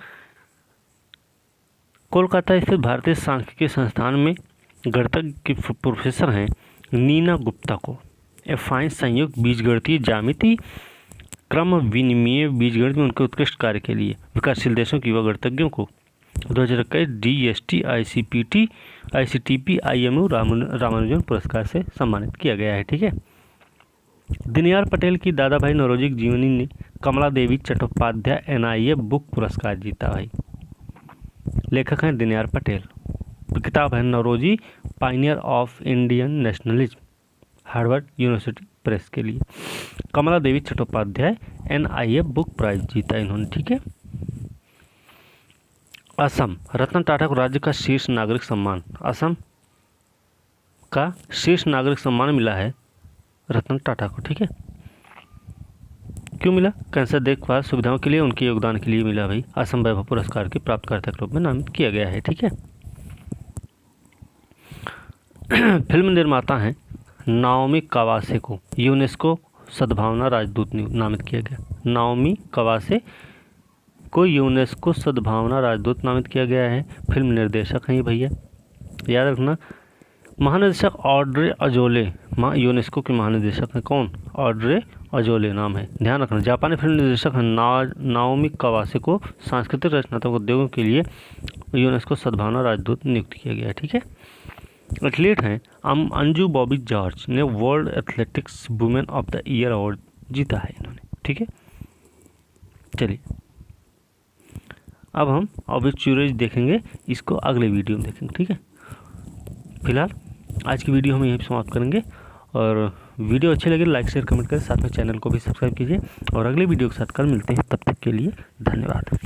कोलकाता स्थित भारतीय सांख्यिकी संस्थान में गणितज्ञ की प्रोफेसर हैं नीना गुप्ता को एफाइन संयुक्त बीजगणितीय ज्यामिति क्रम विनिमय बीजगणित में उनके उत्कृष्ट कार्य के लिए विकासशील देशों के युवा गणितज्ञों को 2021 DST ICTP IMU रामानुजन पुरस्कार से सम्मानित किया गया है। ठीक है। दीनदयाल पटेल की दादा भाई नौरोजी की जीवनी ने कमला देवी चट्टोपाध्याय NIA बुक पुरस्कार जीता। भाई लेखक हैं दीनदयाल पटेल। किताब है Naoroji pioneer of Indian nationalism, Harvard University press के लिए। Kamala Devi Chattopadhyay NIA book prize जीता इन्होंने। ठीक है। असम, रतन टाटा को राज्य का शीर्ष नागरिक सम्मान, असम का शीर्ष नागरिक सम्मान मिला है रतन टाटा को। ठीक है। क्यों मिला? कैंसर देखभाल सुविधाओं के लिए उनके योगदान के लिए मिला। भाई असम वैभव पुरस्कार के प्राप्तकर्ता के रूप में नामित किया गया है। ठीक है। फिल्म निर्माता हैं नाओमी कावासे को यूनेस्को सद्भावना राजदूत नामित किया गया। नाओमी कावासे को यूनेस्को सद्भावना राजदूत नामित किया गया है। फिल्म निर्देशक हैं ये भैया, याद रखना। महानिदेशक ऑड्रे अजोले, यूनेस्को के महानिदेशक हैं कौन? ऑड्रे अजोले नाम है, ध्यान रखना। जापानी फिल्म निर्देशक हैं नाओमी कावासे को सांस्कृतिक रचनात्मक उद्योगों के लिए यूनेस्को सद्भावना राजदूत नियुक्त किया गया है। ठीक है। एथलीट हैं अंजू बॉबी जॉर्ज ने world athletics women of the year award जीता है इन्होंने। ठीक है। चलिए अब हम ऑब्जेक्टिव्स देखेंगे, इसको अगले वीडियो में देखेंगे। ठीक है। फिलहाल आज की वीडियो हम यहीं समाप्त करेंगे, और वीडियो अच्छी लगे लाइक शेयर कमेंट करें, साथ में चैनल को भी सब्सक्राइब कीजिए, और अगले वीडियो के साथ कल मिलते हैं। तब तक के लिए धन्यवाद।